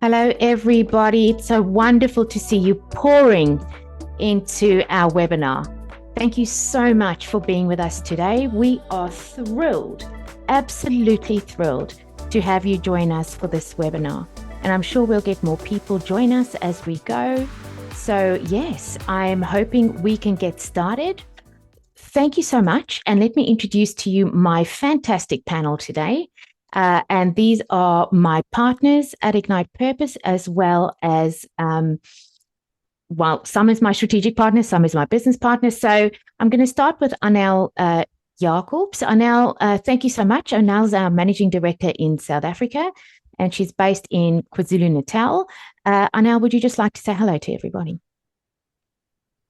Hello, everybody. It's so wonderful to see you pouring into our webinar. Thank you so much for being with us today. We are thrilled, absolutely thrilled to have you join us for this webinar. And I'm sure we'll get more people join us as we go. So yes, I'm hoping we can get started. Thank you so much. And let me introduce to you my fantastic panel today. And these are my partners at Ignite Purpose, as well as, some is my strategic partner, some is my business partner. So I'm going to start with Anel Jacobs. Anel, thank you so much. Anel's our managing director in South Africa, and she's based in KwaZulu-Natal. Anel, would you just like to say hello to everybody?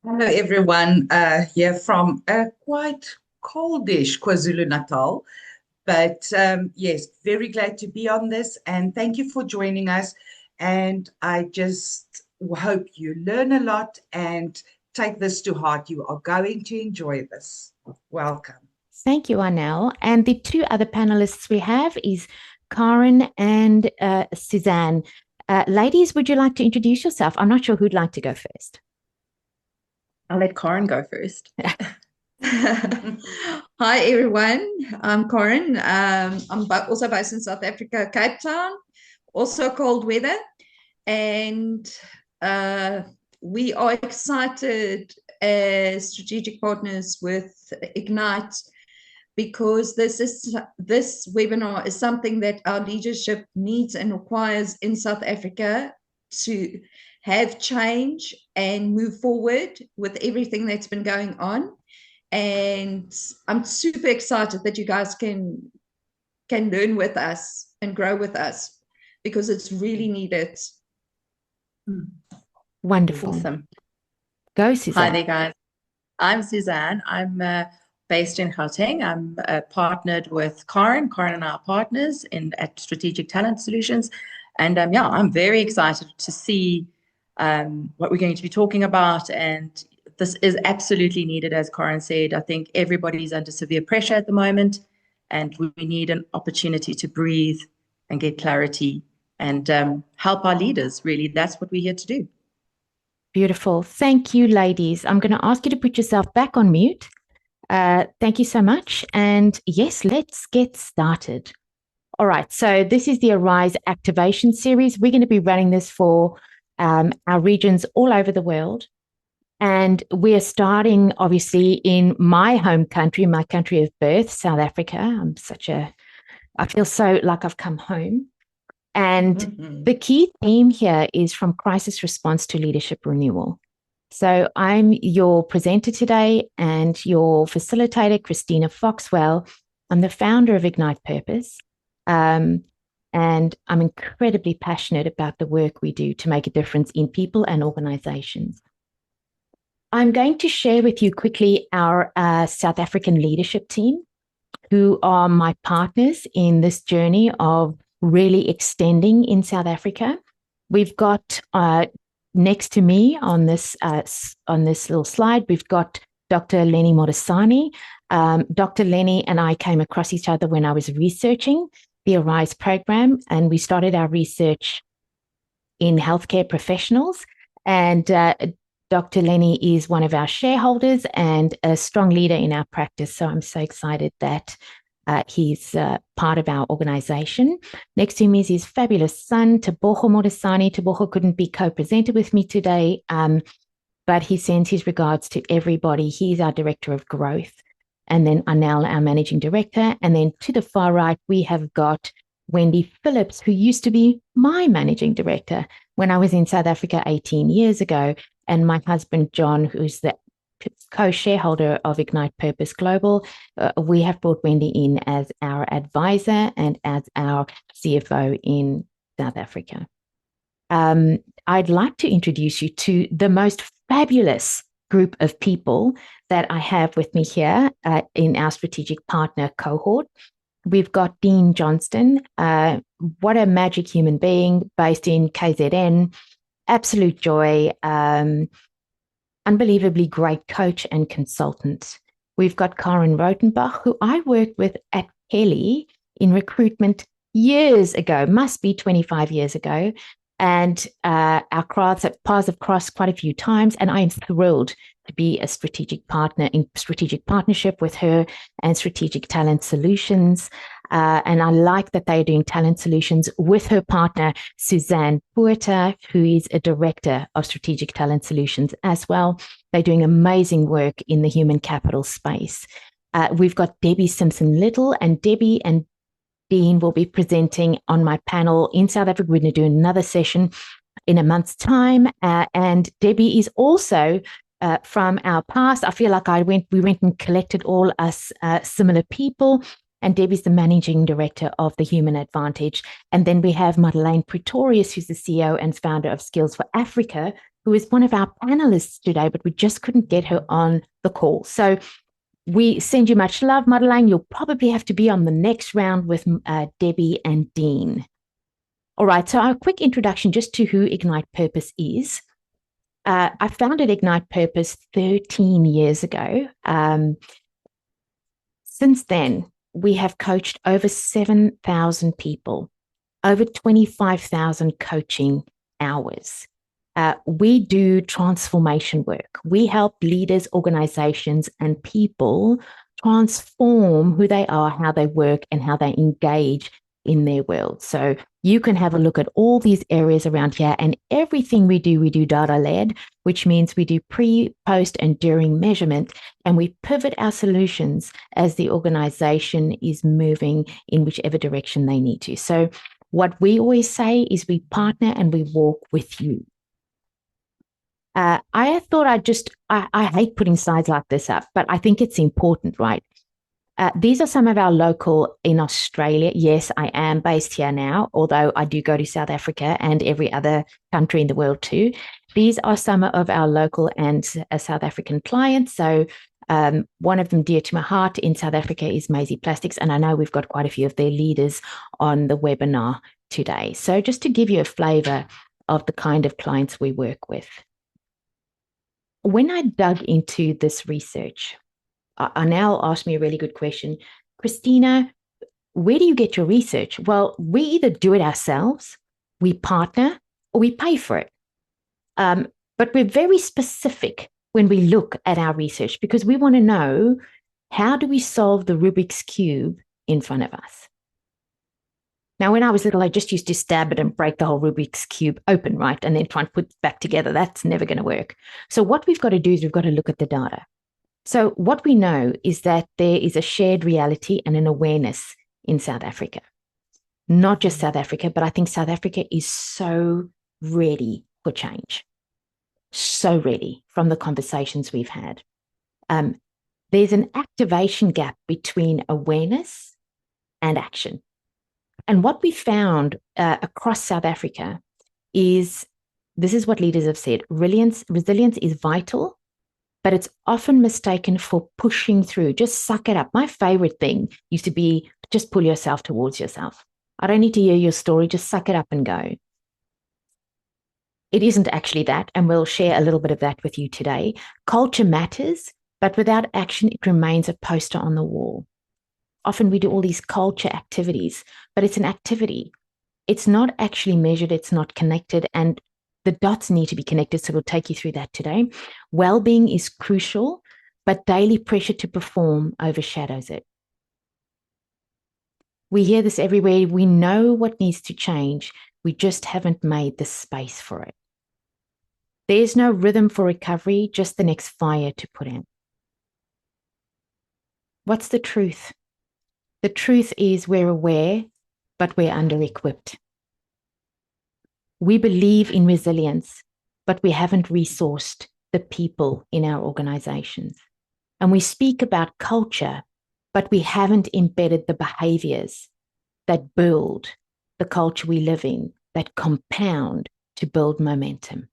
Hello, everyone. Here from a quite coldish KwaZulu-Natal. But yes, very glad to be on this. And thank you for joining us. And I just hope you learn a lot and take this to heart. You are going to enjoy this. Welcome. Thank you, Anel. And the two other panelists we have is Karin and Suzanne. Ladies, would you like to introduce yourself? I'm not sure who'd like to go first. I'll let Karin go first. Hi, everyone. I'm Karin. I'm also based in South Africa, Cape Town, also cold weather. And we are excited as strategic partners with Ignite because this webinar is something that our leadership needs and requires in South Africa to have change and move forward with everything that's been going on. And I'm super excited that you guys can learn with us and grow with us because it's really needed. Wonderful. Awesome. Go, Suzanne. Hi there, guys. I'm Suzanne. I'm based in Gauteng. I'm partnered with Karin. Karin and I are partners at Strategic Talent Solutions. And I'm very excited to see what we're going to be talking about. And this is absolutely needed, as Karin said. I think everybody's under severe pressure at the moment, and we need an opportunity to breathe and get clarity and help our leaders, really. That's what we're here to do. Beautiful. Thank you, ladies. I'm going to ask you to put yourself back on mute. Thank you so much. And yes, let's get started. All right. So this is the Arise Activation Series. We're going to be running this for our regions all over the world. And we're starting, obviously, in my home country, my country of birth, South Africa. I feel so like I've come home. And the key theme here is from crisis response to leadership renewal. So I'm your presenter today and your facilitator, Christina Foxwell. I'm the founder of Ignite Purpose. And I'm incredibly passionate about the work we do to make a difference in people and organizations. I'm going to share with you quickly our South African leadership team, who are my partners in this journey of really extending in South Africa. We've got next to me on this little slide, we've got Dr. Lenny Modisani. Dr. Lenny and I came across each other when I was researching the Arise program, and we started our research in healthcare professionals. And Dr. Lenny is one of our shareholders and a strong leader in our practice. So I'm so excited that he's part of our organization. Next to him is his fabulous son, Tebogo Modisani. Tebogo couldn't be co-presented with me today, but he sends his regards to everybody. He's our director of growth. And then Anel, our managing director. And then to the far right, we have got Wendy Phillips, who used to be my managing director when I was in South Africa 18 years ago. And my husband, John, who's the co-shareholder of Ignite Purpose Global. We have brought Wendy in as our advisor and as our CFO in South Africa. I'd like to introduce you to the most fabulous group of people that I have with me here in our strategic partner cohort. We've got Dean Johnston. What a magic human being, based in KZN. Absolute joy. Unbelievably great coach and consultant. We've got Karin Rautenbach, who I worked with at Kelly in recruitment years ago, must be 25 years ago. And our paths have crossed quite a few times, and I am thrilled to be a strategic partner in strategic partnership with her and Strategic Talent Solutions. And I like that they're doing talent solutions with her partner, Suzanne Botha, who is a director of Strategic Talent Solutions as well. They're doing amazing work in the human capital space. We've got Debbie Simpson-Little, and Debbie and Dean will be presenting on my panel in South Africa. We're going to do another session in a month's time. And Debbie is also from our past. I feel like we went and collected all us similar people. And Debbie's the managing director of the Human Advantage. And then we have Madeleine Pretorius, who's the CEO and founder of Skills for Africa, who is one of our panelists today, but we just couldn't get her on the call. So we send you much love, Madeleine. You'll probably have to be on the next round with Debbie and Dean. All right, so a quick introduction just to who Ignite Purpose is. I founded Ignite Purpose 13 years ago. Since then, we have coached over 7,000 people, over 25,000 coaching hours. We do transformation work. We help leaders, organizations, and people transform who they are, how they work, and how they engage in their world. So you can have a look at all these areas around here, and everything we do data-led, which means we do pre, post, and during measurement, and we pivot our solutions as the organization is moving in whichever direction they need to. So what we always say is we partner and we walk with you. I thought I hate putting slides like this up, but I think it's important, right? These are some of our local in Australia. Yes, I am based here now, although I do go to South Africa and every other country in the world too. These are some of our local and South African clients. So one of them dear to my heart in South Africa is Maisie Plastics, and I know we've got quite a few of their leaders on the webinar today. So just to give you a flavor of the kind of clients we work with. When I dug into this research, Anel asked me a really good question. Christina, where do you get your research? Well, we either do it ourselves, we partner, or we pay for it. But we're very specific when we look at our research because we want to know, how do we solve the Rubik's Cube in front of us? Now, when I was little, I just used to stab it and break the whole Rubik's Cube open, right? And then try and put it back together. That's never going to work. So what we've got to do is we've got to look at the data. So what we know is that there is a shared reality and an awareness in South Africa. Not just South Africa, but I think South Africa is so ready for change. So ready from the conversations we've had. There's an activation gap between awareness and action. And what we found across South Africa is, this is what leaders have said, resilience is vital, but it's often mistaken for pushing through. Just suck it up. My favorite thing used to be, just pull yourself towards yourself. I don't need to hear your story, just suck it up and go. It isn't actually that, and we'll share a little bit of that with you today. Culture matters, but without action, it remains a poster on the wall. Often we do all these culture activities, but it's an activity. It's not actually measured, it's not connected, and the dots need to be connected, so we'll take you through that today. Well-being is crucial, but daily pressure to perform overshadows it. We hear this everywhere. We know what needs to change. We just haven't made the space for it. There's no rhythm for recovery, just the next fire to put in. What's the truth? The truth is we're aware, but we're under-equipped. We believe in resilience, but we haven't resourced the people in our organizations. And we speak about culture, but we haven't embedded the behaviors that build the culture we live in, that compound to build momentum.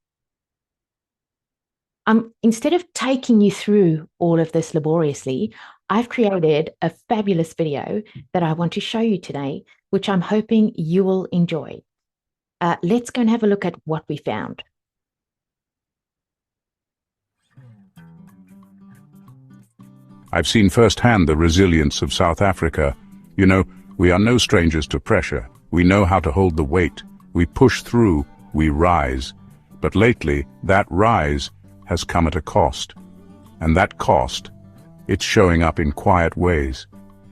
Instead of taking you through all of this laboriously, I've created a fabulous video that I want to show you today, which I'm hoping you will enjoy. Let's go and have a look at what we found. I've seen firsthand the resilience of South Africa. You know, we are no strangers to pressure. We know how to hold the weight. We push through, we rise. But lately, that rise has come at a cost. And that cost, it's showing up in quiet ways,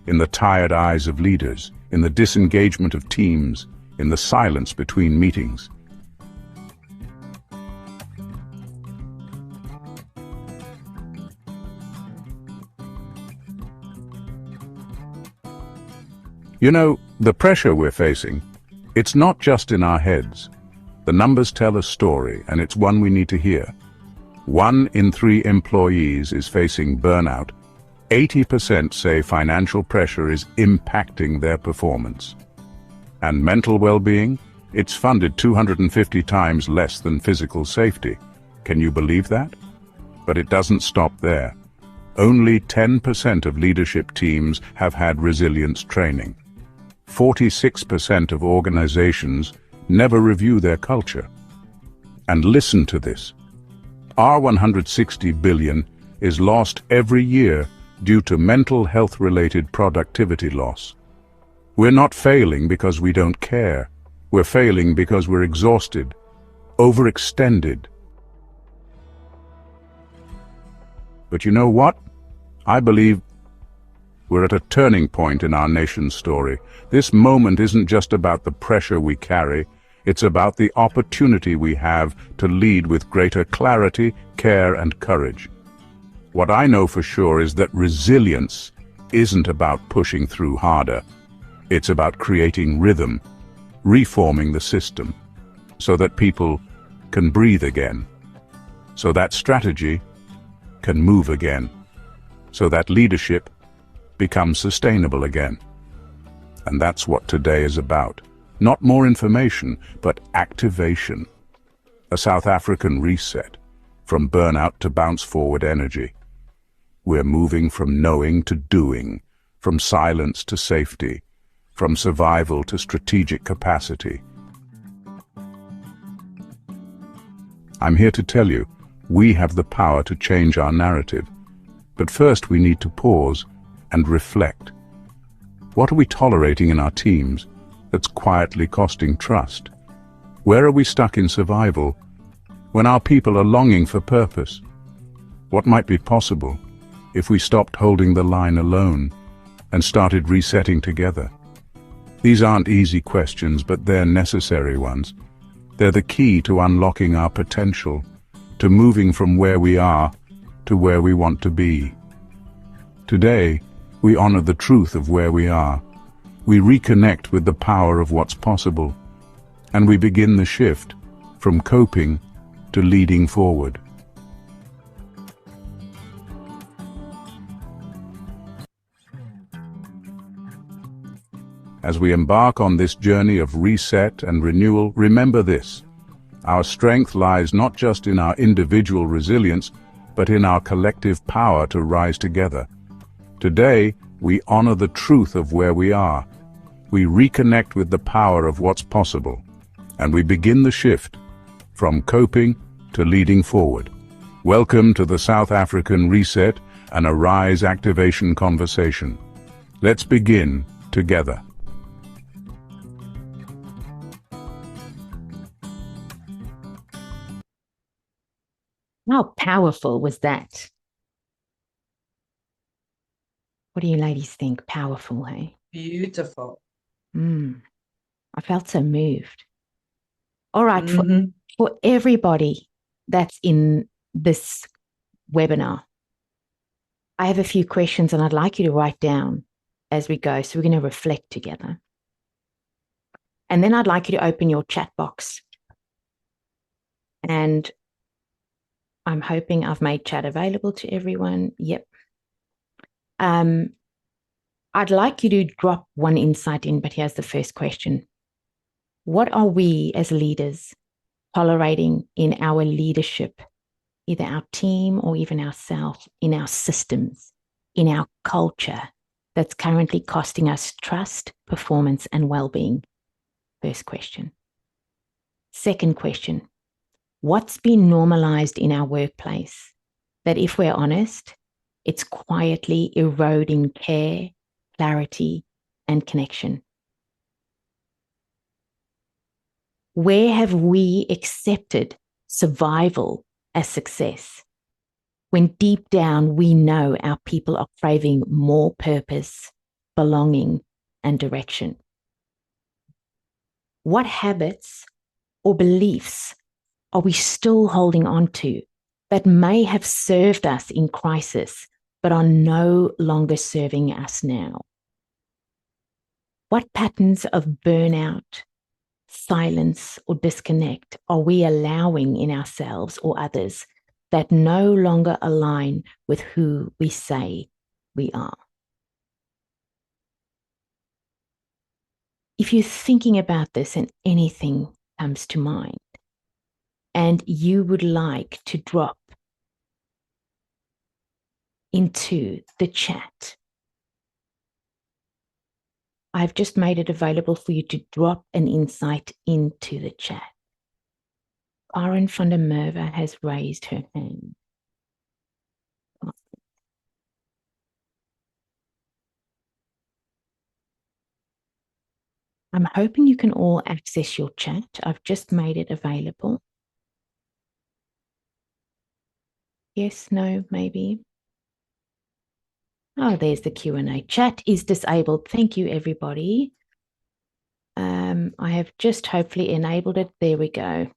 in the tired eyes of leaders, in the disengagement of teams, in the silence between meetings. You know, the pressure we're facing, it's not just in our heads. The numbers tell a story, and it's one we need to hear. 1 in 3 employees is facing burnout. 80% say financial pressure is impacting their performance. And mental well-being? It's funded 250 times less than physical safety. Can you believe that? But it doesn't stop there. Only 10% of leadership teams have had resilience training. 46% of organizations never review their culture. And listen to this. Our $160 billion is lost every year due to mental health-related productivity loss. We're not failing because we don't care. We're failing because we're exhausted, overextended. But you know what? I believe we're at a turning point in our nation's story. This moment isn't just about the pressure we carry, it's about the opportunity we have to lead with greater clarity, care, and courage. What I know for sure is that resilience isn't about pushing through harder. It's about creating rhythm, reforming the system, so that people can breathe again, so that strategy can move again, so that leadership becomes sustainable again. And that's what today is about. Not more information, but activation. A South African reset, from burnout to bounce-forward energy. We're moving from knowing to doing, from silence to safety, from survival to strategic capacity. I'm here to tell you, we have the power to change our narrative. But first we need to pause and reflect. What are we tolerating in our teams that's quietly costing trust? Where are we stuck in survival when our people are longing for purpose? What might be possible if we stopped holding the line alone and started resetting together? These aren't easy questions, but they're necessary ones. They're the key to unlocking our potential, to moving from where we are to where we want to be. Today, we honor the truth of where we are. We reconnect with the power of what's possible, and we begin the shift from coping to leading forward. As we embark on this journey of reset and renewal, remember this: our strength lies not just in our individual resilience, but in our collective power to rise together. Today, we honor the truth of where we are. We reconnect with the power of what's possible, and we begin the shift from coping to leading forward. Welcome to the South African Reset and Arise Activation Conversation. Let's begin together. How powerful was that? What do you ladies think? Powerful, hey? Beautiful. I felt so moved. All right, for everybody that's in this webinar, I have a few questions and I'd like you to write down as we go. So we're going to reflect together. And then I'd like you to open your chat box. And I'm hoping I've made chat available to everyone. Yep. I'd like you to drop one insight in, but here's the first question. What are we as leaders tolerating in our leadership, either our team or even ourselves, in our systems, in our culture, that's currently costing us trust, performance, and well-being? First question. Second question. What's been normalized in our workplace that, if we're honest, it's quietly eroding care, clarity, and connection? Where have we accepted survival as success, when deep down we know our people are craving more purpose, belonging, and direction? What habits or beliefs are we still holding on to that may have served us in crisis but are no longer serving us now? What patterns of burnout, silence, or disconnect are we allowing in ourselves or others that no longer align with who we say we are? If you're thinking about this and anything comes to mind, and you would like to drop into the chat, I've just made it available for you to drop an insight into the chat. Karin van der Merwe has raised her hand. I'm hoping you can all access your chat. I've just made it available. Yes, no, maybe. Oh, there's the Q&A. Chat is disabled. Thank you, everybody. I have just hopefully enabled it. There we go.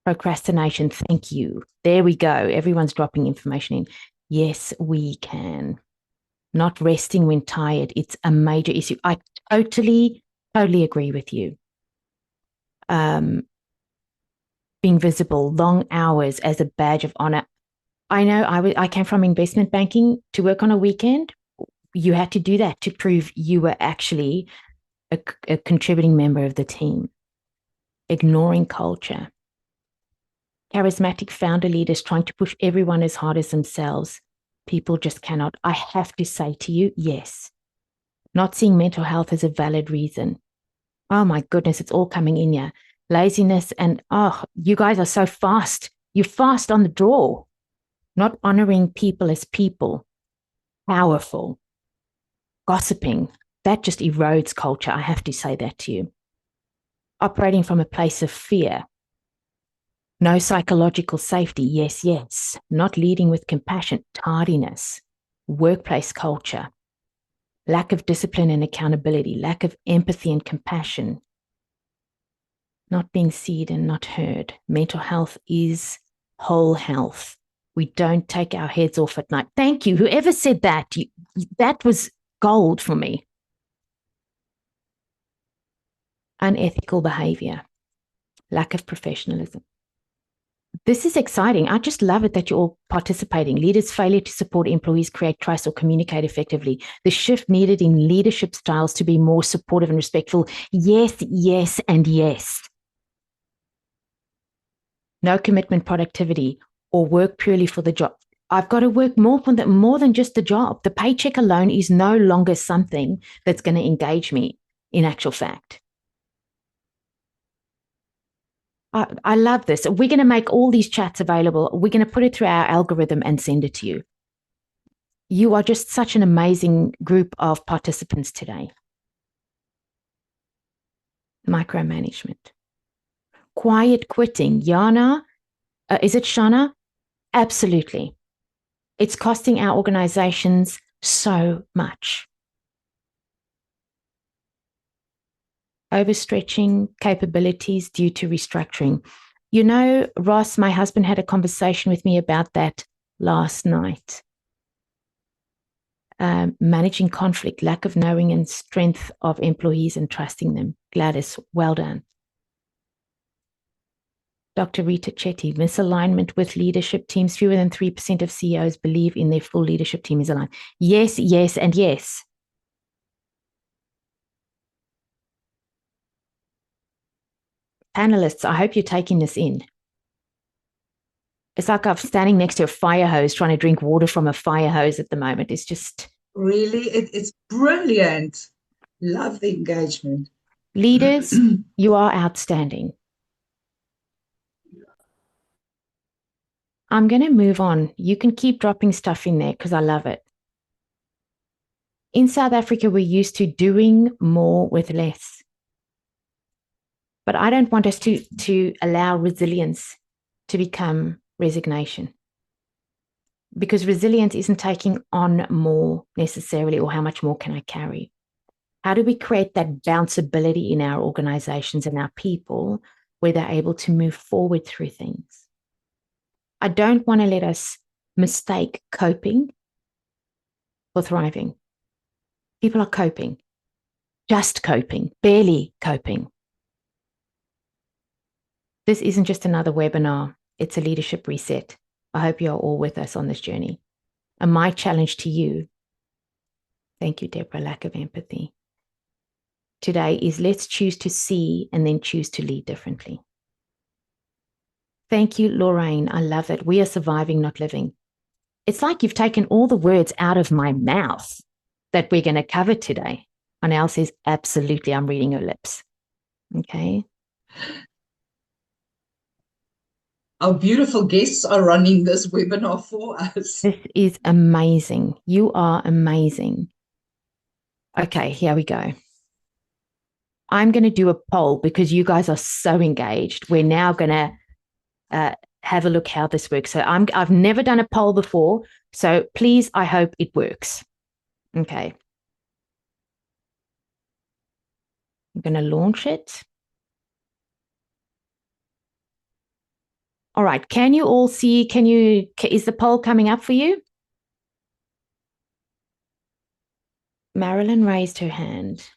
Procrastination. Thank you. There we go. Everyone's dropping information in. Yes, we can. Not resting when tired. It's a major issue. I totally agree with you. Being visible, long hours as a badge of honor. I know I came from investment banking. To work on a weekend, you had to do that to prove you were actually a contributing member of the team. Ignoring culture. Charismatic founder leaders trying to push everyone as hard as themselves. People just cannot. I have to say to you, yes. Not seeing mental health as a valid reason. Oh my goodness, it's all coming in here. Laziness and, oh, you guys are so fast. You're fast on the draw. Not honoring people as people. Powerful. Gossiping. That just erodes culture. I have to say that to you. Operating from a place of fear. No psychological safety. Yes, yes. Not leading with compassion. Tardiness. Workplace culture. Lack of discipline and accountability. Lack of empathy and compassion. Not being seen and not heard. Mental health is whole health. We don't take our heads off at night. Thank you. Whoever said that, that was gold for me. Unethical behavior. Lack of professionalism. This is exciting. I just love it that you're all participating. Leaders' failure to support employees, create trust, or communicate effectively. The shift needed in leadership styles to be more supportive and respectful. Yes, yes, and yes. No commitment, productivity, or work purely for the job. I've got to work more than just the job. The paycheck alone is no longer something that's going to engage me, in actual fact. I love this. We're going to make all these chats available. We're going to put it through our algorithm and send it to you. You are just such an amazing group of participants today. Micromanagement. Quiet quitting. Yana, is it Shana? Absolutely. It's costing our organizations so much. Overstretching capabilities due to restructuring. You know, Ross, my husband had a conversation with me about that last night. Managing conflict, lack of knowing and strength of employees and trusting them. Gladys, well done. Dr. Rita Chetty, misalignment with leadership teams. Fewer than 3% of CEOs believe in their full leadership team is aligned. Yes, yes, and yes. Panelists, I hope you're taking this in. It's like I'm standing next to a fire hose trying to drink water from a fire hose at the moment. It's just... Really, it's brilliant. Love the engagement. Leaders, you are outstanding. I'm going to move on. You can keep dropping stuff in there because I love it. In South Africa, we're used to doing more with less. But I don't want us to allow resilience to become resignation, because resilience isn't taking on more necessarily, or how much more can I carry? How do we create that bounceability in our organizations and our people where they're able to move forward through things? I don't want to let us mistake coping for thriving. People are coping, just coping, barely coping. This isn't just another webinar, it's a leadership reset. I hope you are all with us on this journey. And my challenge to you, thank you, Deborah, lack of empathy, today is let's choose to see and then choose to lead differently. Thank you, Lorraine. I love it. We are surviving, not living. It's like you've taken all the words out of my mouth that we're going to cover today. Anel says, absolutely, I'm reading her lips. Okay. Our beautiful guests are running this webinar for us. This is amazing. You are amazing. Okay, here we go. I'm going to do a poll because you guys are so engaged. We're now going to have a look how this works. So I've never done a poll before. So please, I hope it works. Okay. I'm going to launch it. All right. Can you all see? Is the poll coming up for you? Marilyn raised her hand.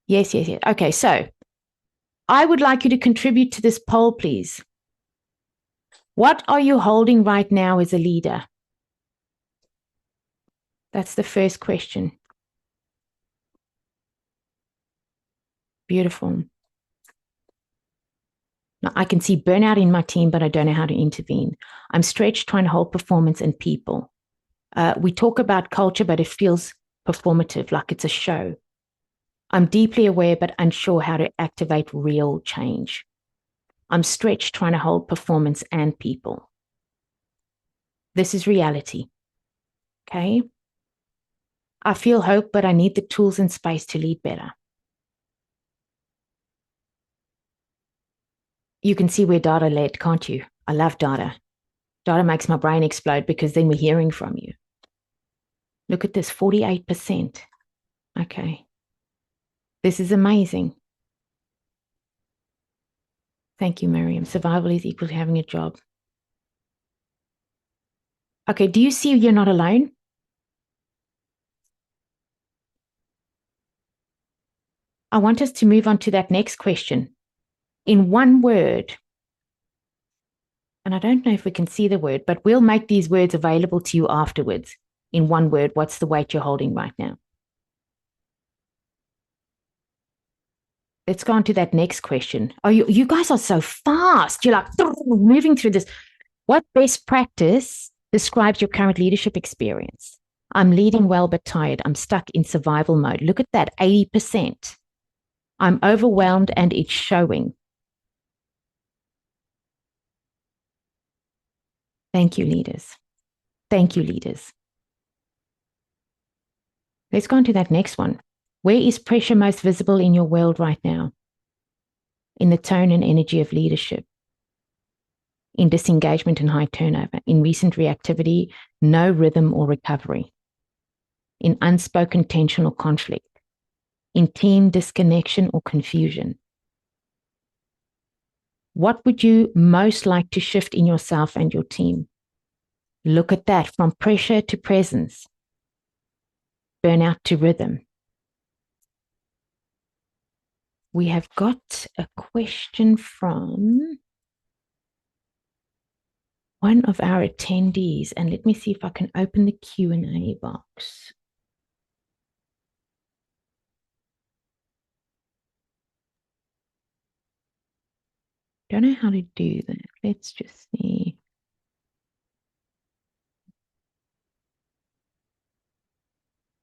Yes. Okay. So I would like you to contribute to this poll, please. What are you holding right now as a leader? That's the first question. Beautiful. Now, I can see burnout in my team, but I don't know how to intervene. I'm stretched trying to hold performance and people. We talk about culture, but it feels performative, like it's a show. I'm deeply aware, but unsure how to activate real change. I'm stretched trying to hold performance and people. This is reality. Okay. I feel hope, but I need the tools and space to lead better. You can see we're data led, can't you? I love data. Data makes my brain explode because then we're hearing from you. Look at this, 48%. Okay. This is amazing. Thank you, Miriam. Survival is equal to having a job. Okay, do you see you're not alone? I want us to move on to that next question. In one word, and I don't know if we can see the word, but we'll make these words available to you afterwards. In one word, what's the weight you're holding right now? Let's go on to that next question. Oh, you guys are so fast. You're like moving through this. What best practice describes your current leadership experience? I'm leading well but tired. I'm stuck in survival mode. Look at that, 80%. I'm overwhelmed and it's showing. Thank you, leaders. Thank you, leaders. Let's go on to that next one. Where is pressure most visible in your world right now? In the tone and energy of leadership, in disengagement and high turnover, in recent reactivity, no rhythm or recovery, in unspoken tension or conflict, in team disconnection or confusion. What would you most like to shift in yourself and your team? Look at that, from pressure to presence, burnout to rhythm. We have got a question from one of our attendees, and let me see if I can open the Q&A box. Don't know how to do that. Let's just see.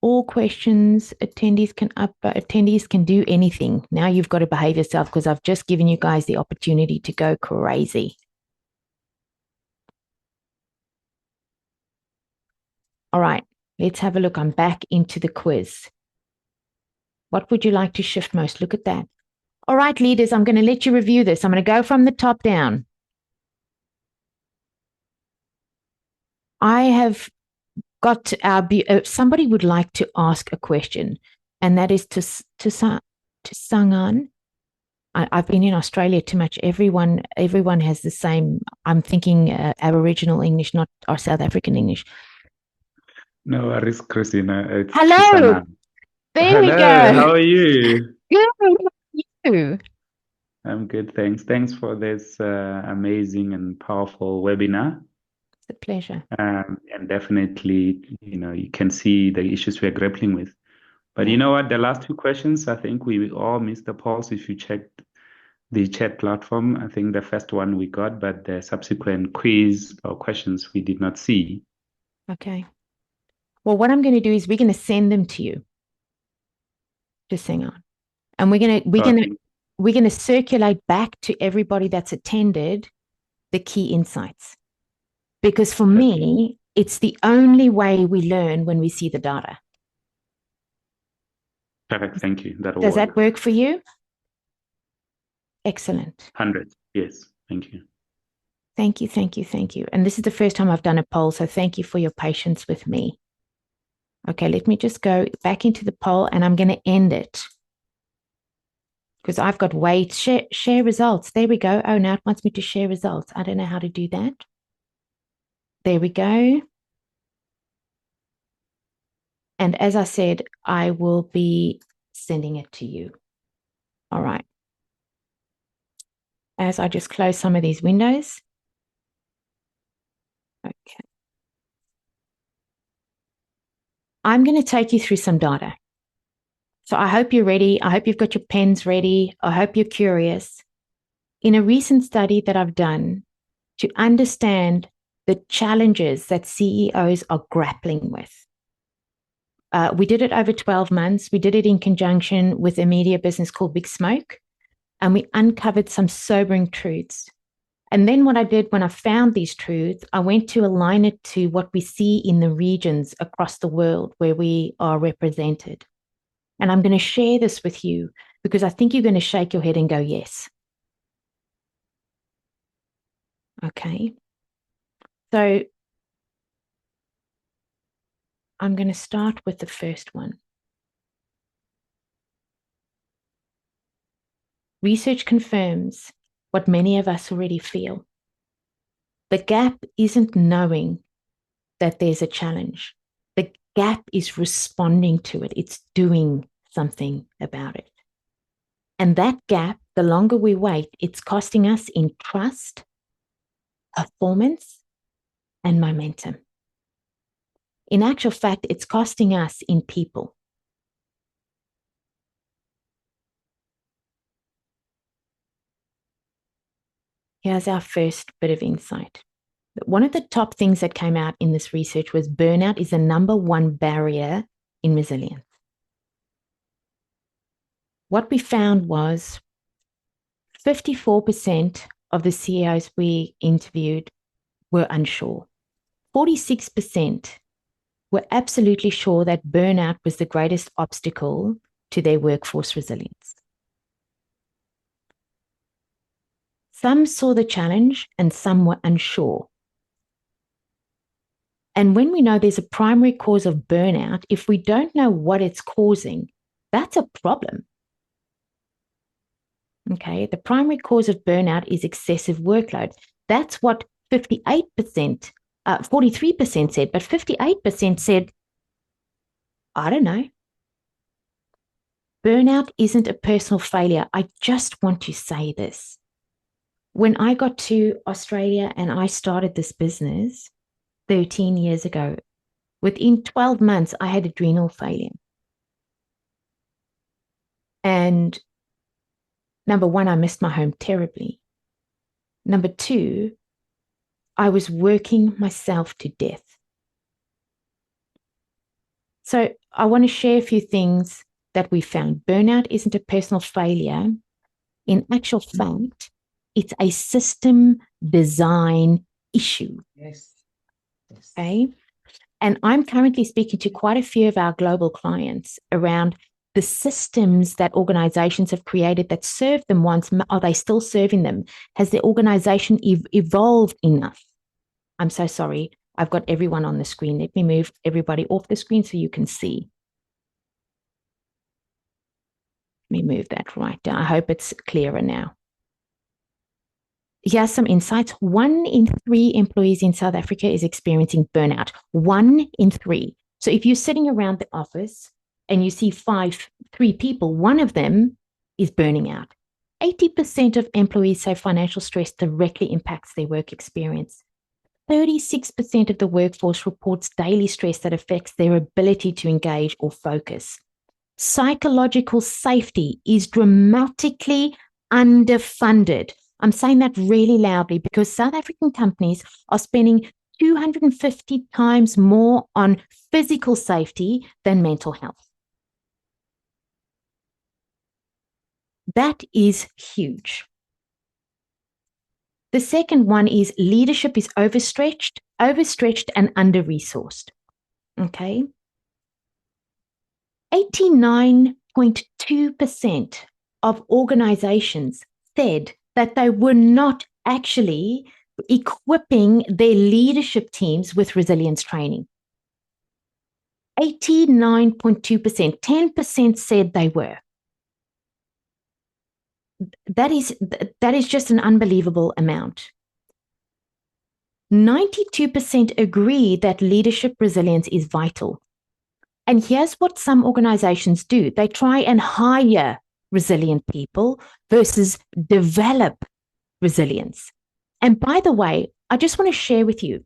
All questions, attendees can do anything. Now you've got to behave yourself because I've just given you guys the opportunity to go crazy. All right, let's have a look. I'm back into the quiz. What would you like to shift most? Look at that. All right, leaders, I'm going to let you review this. I'm going to go from the top down. I have got our somebody would like to ask a question, and that is to Sangan. I've been in Australia too much. Everyone has the same. I'm thinking Aboriginal English, not our South African English. No worries, Christina. It's Hello. Sangan. There we go. How are you? Good. How are you? I'm good, thanks. Thanks for this amazing and powerful webinar. It's a pleasure. And definitely, you can see the issues we're grappling with. But you know what? The last two questions, I think we all missed the pulse if you checked the chat platform. I think the first one we got, but the subsequent quiz or questions we did not see. Okay. Well, what I'm going to do is we're going to send them to you. Just hang on. And we're going to circulate back to everybody that's attended the key insights. Because for me, it's the only way we learn when we see the data. Perfect. Thank you. Does that work for you? Excellent. 100. Yes. Thank you. Thank you. Thank you. Thank you. And this is the first time I've done a poll, so thank you for your patience with me. Okay, let me just go back into the poll, and I'm going to end it because I've got share results. There we go. Oh, now it wants me to share results. I don't know how to do that. There we go. And as I said, I will be sending it to you. All right. As I just close some of these windows. Okay. I'm going to take you through some data. So I hope you're ready. I hope you've got your pens ready. I hope you're curious. In a recent study that I've done to understand the challenges that CEOs are grappling with. We did it over 12 months. We did it in conjunction with a media business called Big Smoke, and we uncovered some sobering truths. And then what I did when I found these truths, I went to align it to what we see in the regions across the world where we are represented. And I'm going to share this with you because I think you're going to shake your head and go, yes. Okay. So I'm going to start with the first one. Research confirms what many of us already feel. The gap isn't knowing that there's a challenge. The gap is responding to it. It's doing something about it. And that gap, the longer we wait, it's costing us in trust, performance, and momentum. In actual fact, it's costing us in people. Here's our first bit of insight. One of the top things that came out in this research was burnout is the #1 barrier in resilience. What we found was 54% of the CEOs we interviewed were unsure. 46% were absolutely sure that burnout was the greatest obstacle to their workforce resilience. Some saw the challenge and some were unsure. And when we know there's a primary cause of burnout, if we don't know what it's causing, that's a problem. Okay, the primary cause of burnout is excessive workload. That's what 43% said, but 58% said, I don't know. Burnout isn't a personal failure. I just want to say this. When I got to Australia and I started this business 13 years ago, within 12 months, I had adrenal failure. And number one, I missed my home terribly. Number two, I was working myself to death. So I want to share a few things that we found. Burnout isn't a personal failure. In actual fact, it's a system design issue. Yes. Yes. Okay. And I'm currently speaking to quite a few of our global clients around the systems that organizations have created that served them once, are they still serving them? Has the organization evolved enough? I'm so sorry. I've got everyone on the screen. Let me move everybody off the screen so you can see. Let me move that right down. I hope it's clearer now. Here's some insights. 1 in 3 employees in South Africa is experiencing burnout. 1 in 3. So if you're sitting around the office and you see 3 people, one of them is burning out. 80% of employees say financial stress directly impacts their work experience. 36% of the workforce reports daily stress that affects their ability to engage or focus. Psychological safety is dramatically underfunded. I'm saying that really loudly because South African companies are spending 250 times more on physical safety than mental health. That is huge. The second one is leadership is overstretched and under-resourced. Okay. 89.2% of organizations said that they were not actually equipping their leadership teams with resilience training. 89.2%, 10% said they were. That is just an unbelievable amount. 92% agree that leadership resilience is vital. And here's what some organizations do. They try and hire resilient people versus develop resilience. And by the way, I just want to share with you,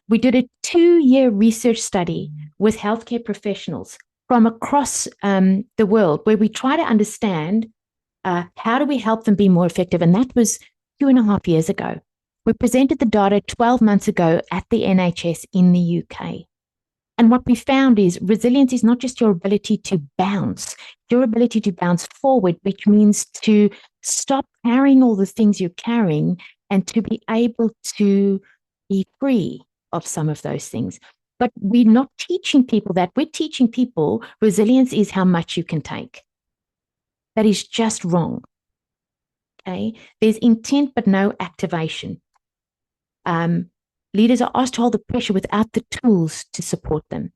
we did a 2-year research study with healthcare professionals from across the world where we try to understand how do we help them be more effective? And that was 2.5 years ago. We presented the data 12 months ago at the NHS in the UK. And what we found is resilience is not just your ability to bounce, your ability to bounce forward, which means to stop carrying all the things you're carrying and to be able to be free of some of those things. But we're not teaching people that. We're teaching people resilience is how much you can take. That is just wrong. Okay? There's intent, but no activation. Leaders are asked to hold the pressure without the tools to support them.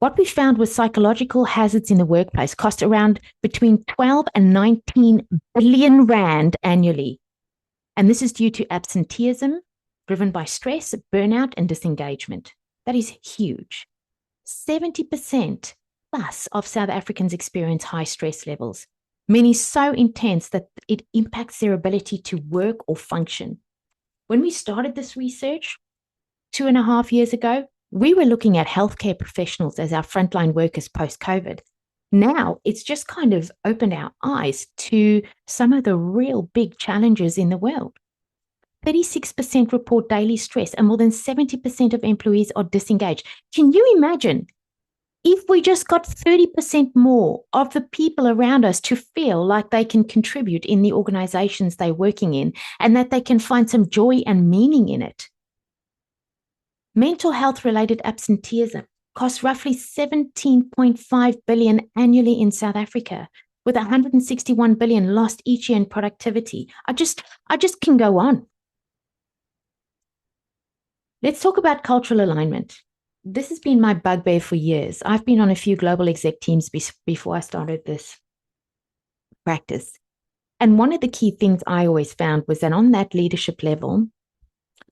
What we found was psychological hazards in the workplace cost around between 12 and 19 billion rand annually. And this is due to absenteeism, driven by stress, burnout, and disengagement. That is huge. 70% plus of South Africans experience high stress levels, many so intense that it impacts their ability to work or function. When we started this research 2.5 years ago, we were looking at healthcare professionals as our frontline workers post-COVID. Now it's just kind of opened our eyes to some of the real big challenges in the world. 36% report daily stress and more than 70% of employees are disengaged. Can you imagine if we just got 30% more of the people around us to feel like they can contribute in the organizations they're working in and that they can find some joy and meaning in it? Mental health-related absenteeism costs roughly 17.5 billion annually in South Africa, with 161 billion lost each year in productivity. I just can go on. Let's talk about cultural alignment. This has been my bugbear for years. I've been on a few global exec teams before I started this practice. And one of the key things I always found was that on that leadership level,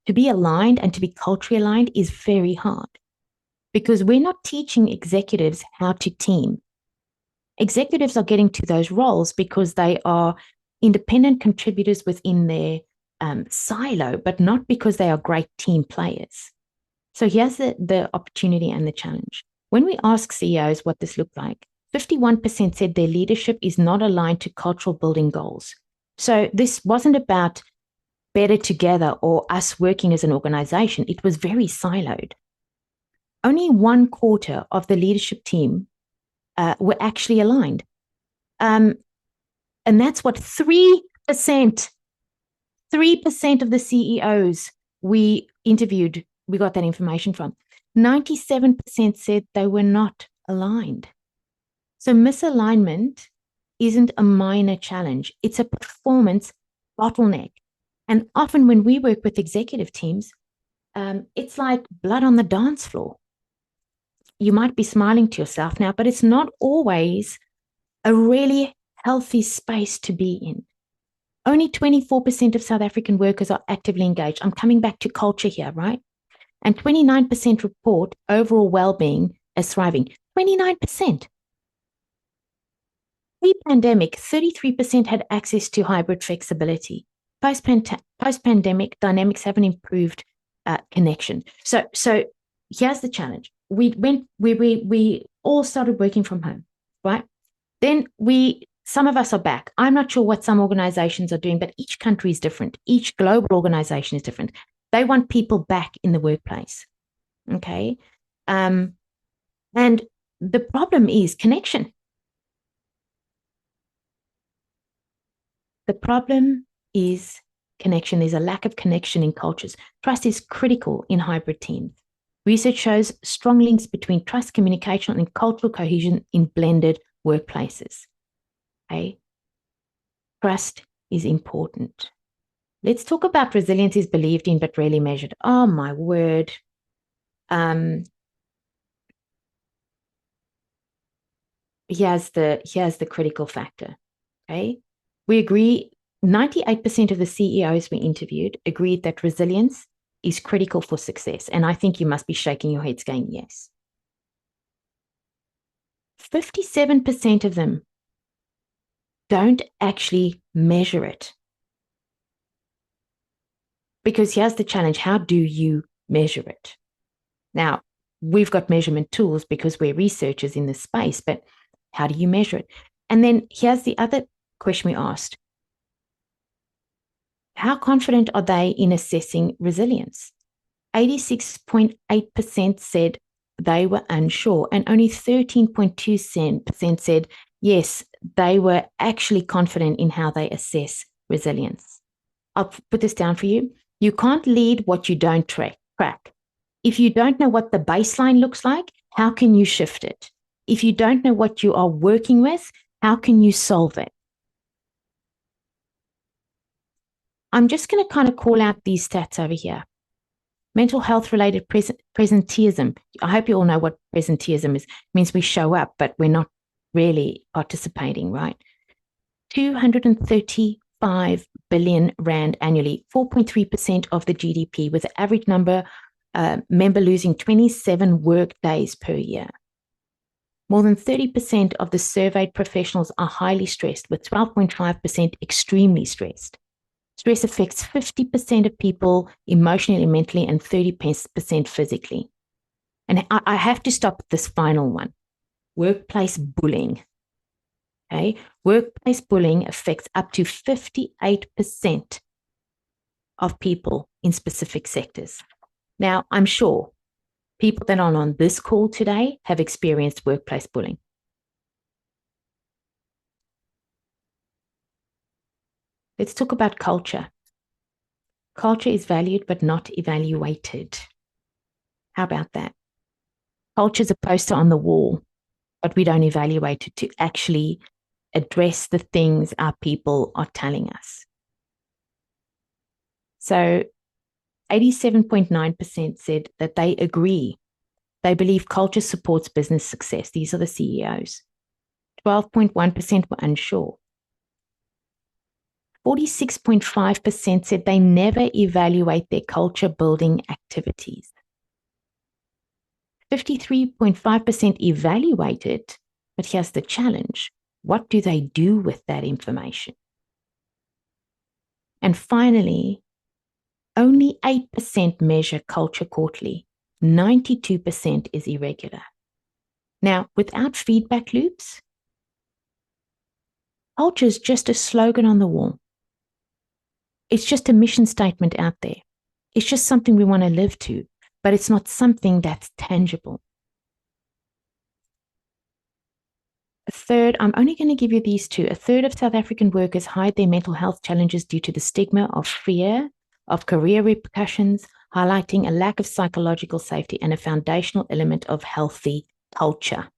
to be aligned and to be culturally aligned is very hard because we're not teaching executives how to team. Executives are getting to those roles because they are independent contributors within their silo, but not because they are great team players. So here's the opportunity and the challenge. When we ask CEOs what this looked like, 51% said their leadership is not aligned to cultural building goals. So this wasn't about better together or us working as an organization. It was very siloed. Only 1/4 of the leadership team were actually aligned. And that's what 3% of the CEOs we interviewed, we got that information from. 97% said they were not aligned. So misalignment isn't a minor challenge. It's a performance bottleneck. And often when we work with executive teams, it's like blood on the dance floor. You might be smiling to yourself now, but it's not always a really healthy space to be in. Only 24% of South African workers are actively engaged. I'm coming back to culture here, right? And 29% report overall well-being as thriving. 29%. Pre-pandemic, 33% had access to hybrid flexibility. Post-pandemic, dynamics haven't improved connection. So here's the challenge. We all started working from home, right? Then some of us are back. I'm not sure what some organizations are doing, but each country is different. Each global organization is different. They want people back in the workplace. Okay. And the problem is connection. The problem is connection. There's a lack of connection in cultures. Trust is critical in hybrid teams. Research shows strong links between trust, communication, and cultural cohesion in blended workplaces. Okay? Trust is important. Let's talk about resilience is believed in but rarely measured. Oh my word. Here's the critical factor. Okay? We agree, 98% of the CEOs we interviewed agreed that resilience is critical for success. And I think you must be shaking your heads going, yes. 57% of them don't actually measure it. Because here's the challenge. How do you measure it? Now, we've got measurement tools because we're researchers in this space, but how do you measure it? And then here's the other question we asked. How confident are they in assessing resilience? 86.8% said they were unsure, and only 13.2% said, yes, they were actually confident in how they assess resilience. I'll put this down for you. You can't lead what you don't track. If you don't know what the baseline looks like, how can you shift it? If you don't know what you are working with, how can you solve it? I'm just going to kind of call out these stats over here. Mental health related presenteeism. I hope you all know what presenteeism is. It means we show up, but we're not really participating, right? 235 billion rand annually, 4.3% of the GDP, with the average member losing 27 work days per year. More than 30% of the surveyed professionals are highly stressed, with 12.5% extremely stressed. Stress affects 50% of people emotionally, mentally, and 30% physically. And I have to stop at this final one. Workplace bullying. Okay? Workplace bullying affects up to 58% of people in specific sectors. Now, I'm sure people that are on this call today have experienced workplace bullying. Let's talk about culture. Culture is valued but not evaluated. How about that? Culture is a poster on the wall, but we don't evaluate it to actually address the things our people are telling us. So 87.9% said that they agree. They believe culture supports business success. These are the CEOs. 12.1% were unsure. 46.5% said they never evaluate their culture building activities. 53.5% evaluated, but here's the challenge. What do they do with that information? And finally, only 8% measure culture quarterly. 92% is irregular. Now, without feedback loops, culture is just a slogan on the wall. It's just a mission statement out there. It's just something we want to live to, but it's not something that's tangible. A third, I'm only going to give you these two. A third of South African workers hide their mental health challenges due to the stigma of fear of career repercussions, highlighting a lack of psychological safety and a foundational element of healthy culture.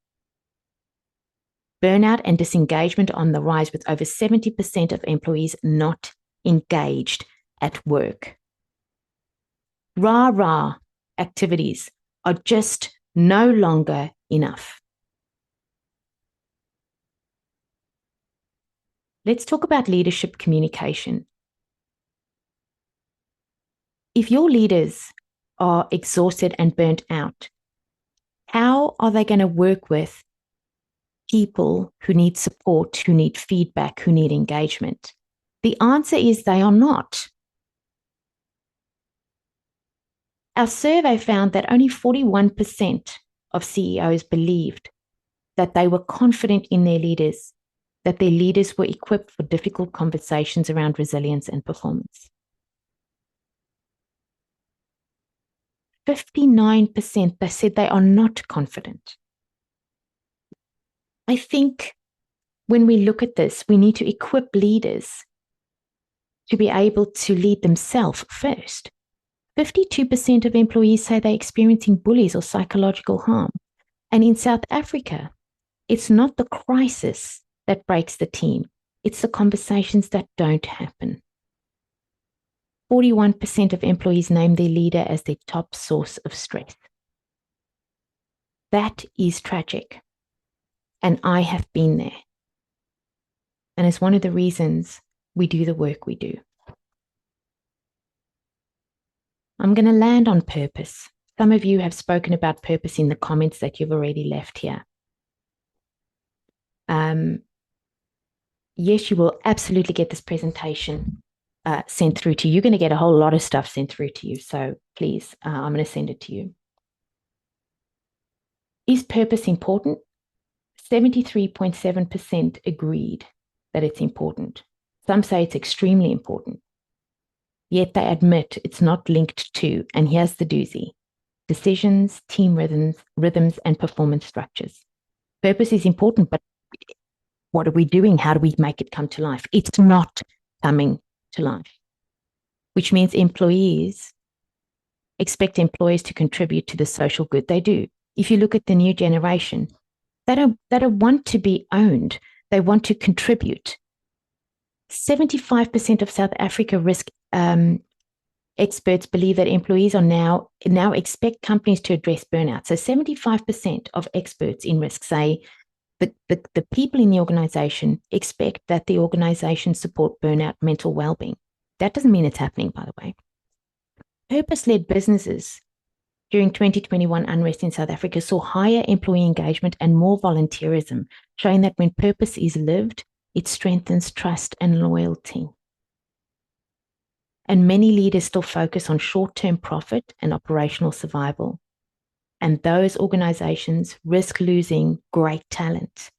Burnout and disengagement on the rise, with over 70% of employees not engaged at work. Rah-rah activities are just no longer enough. Let's talk about leadership communication. If your leaders are exhausted and burnt out, how are they going to work with people who need support, who need feedback, who need engagement? The answer is they are not. Our survey found that only 41% of CEOs believed that they were confident in their leaders, that their leaders were equipped for difficult conversations around resilience and performance. 59% they said they are not confident. I think when we look at this, we need to equip leaders to be able to lead themselves first. 52% of employees say they're experiencing bullies or psychological harm. And in South Africa, it's not the crisis that breaks the team. It's the conversations that don't happen. 41% of employees name their leader as their top source of stress. That is tragic. And I have been there. And it's one of the reasons we do the work we do. I'm going to land on purpose. Some of you have spoken about purpose in the comments that you've already left here. Yes, you will absolutely get this presentation sent through to you. You're going to get a whole lot of stuff sent through to you. So please, I'm going to send it to you. Is purpose important? 73.7% agreed that it's important. Some say it's extremely important. Yet they admit it's not linked to, and here's the doozy, decisions, team rhythms, and performance structures. Purpose is important, but what are we doing? How do we make it come to life? It's not coming to life, which means employees expect employees to contribute to the social good. They do. If you look at the new generation, they don't want to be owned. They want to contribute. 75% of South Africa risk experts believe that employees are now expect companies to address burnout. So 75% of experts in risk say that the people in the organization expect that the organization support burnout mental well-being. That doesn't mean it's happening, by the way. Purpose-led businesses during 2021 unrest in South Africa saw higher employee engagement and more volunteerism, showing that when purpose is lived, it strengthens trust and loyalty. And many leaders still focus on short-term profit and operational survival. And those organizations risk losing great talent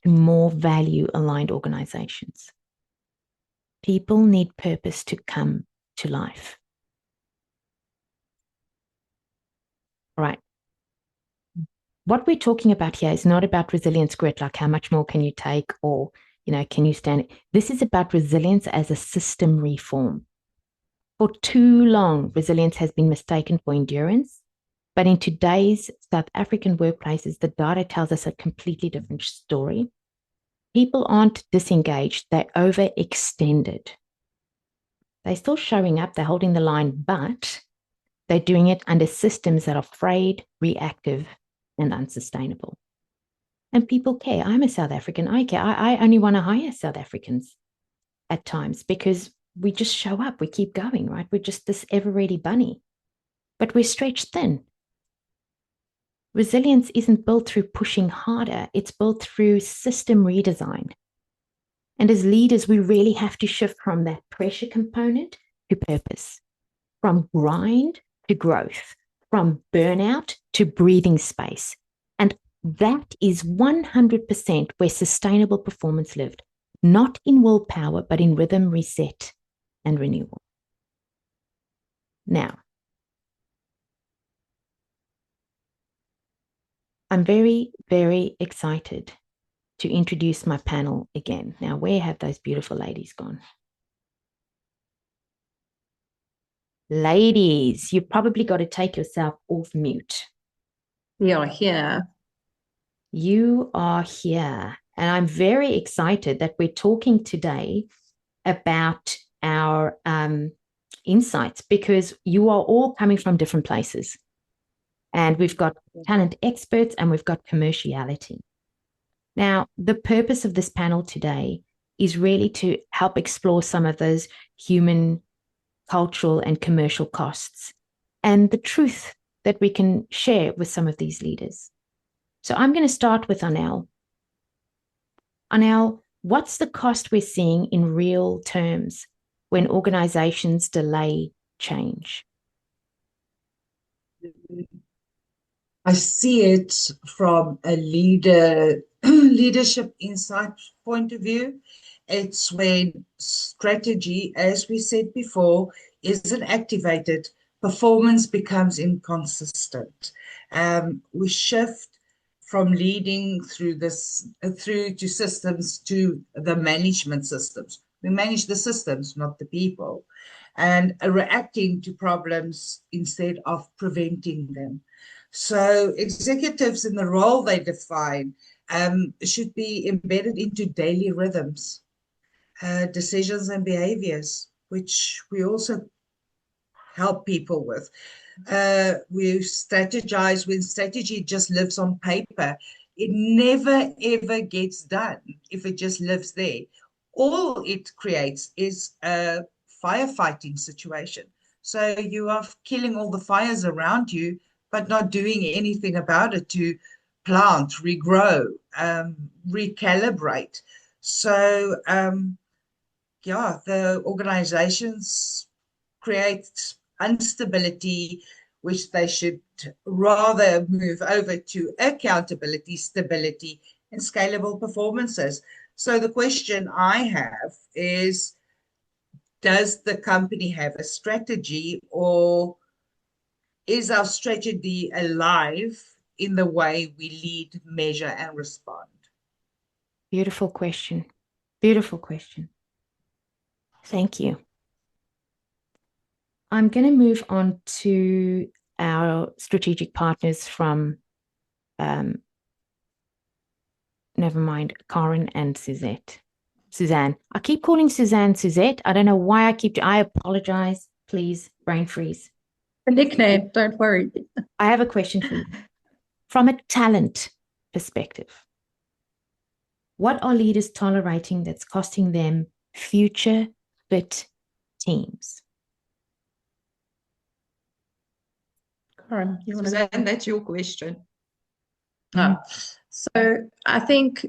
to more value-aligned organizations. People need purpose to come to life. Right. What we're talking about here is not about resilience grit, like how much more can you take or, can you stand it? This is about resilience as a system reform. For too long, resilience has been mistaken for endurance. But in today's South African workplaces, the data tells us a completely different story. People aren't disengaged, they're overextended. They're still showing up, they're holding the line, but they're doing it under systems that are frayed, reactive, and unsustainable. And people care. I'm a South African, I care. I only want to hire South Africans at times because we just show up, we keep going, right? We're just this ever-ready bunny, but we're stretched thin. Resilience isn't built through pushing harder, it's built through system redesign. And as leaders, we really have to shift from that pressure component to purpose, from grind to growth, from burnout to breathing space. And that is 100% where sustainable performance lived, not in willpower, but in rhythm, reset, and renewal. Now, I'm very, very excited to introduce my panel again. Now, where have those beautiful ladies gone? Ladies, you've probably got to take yourself off mute. We are here. You are here, and I'm very excited that we're talking today about our insights, because you are all coming from different places, and we've got talent experts and we've got commerciality. Now, the purpose of this panel today is really to help explore some of those human, cultural, and commercial costs, and the truth that we can share with some of these leaders. So I'm going to start with Anel. Anel, what's the cost we're seeing in real terms when organizations delay change? I see it from a leadership insight point of view. It's when strategy, as we said before, isn't activated, performance becomes inconsistent. We shift from leading through to systems to the management systems. We manage the systems, not the people, and reacting to problems instead of preventing them. So executives in the role they define should be embedded into daily rhythms, decisions and behaviors, which we also help people with. We strategize when strategy just lives on paper. It never, ever gets done if it just lives there. All it creates is a firefighting situation. So you are killing all the fires around you, but not doing anything about it to plant, regrow, recalibrate. So, the organizations create instability, which they should rather move over to accountability, stability, and scalable performances. So the question I have is, does the company have a strategy, or is our strategy alive in the way we lead, measure, and respond? Beautiful question. Beautiful question. Thank you. I'm going to move on to our strategic partners from, never mind, Karin and Suzanne. I keep calling Suzanne Suzette. I don't know why I apologize. Please, brain freeze. A nickname, don't worry. I have a question for you. From a talent perspective, what are leaders tolerating that's costing them future fit teams? Karin, you want to Suzanne, that's your question. So I think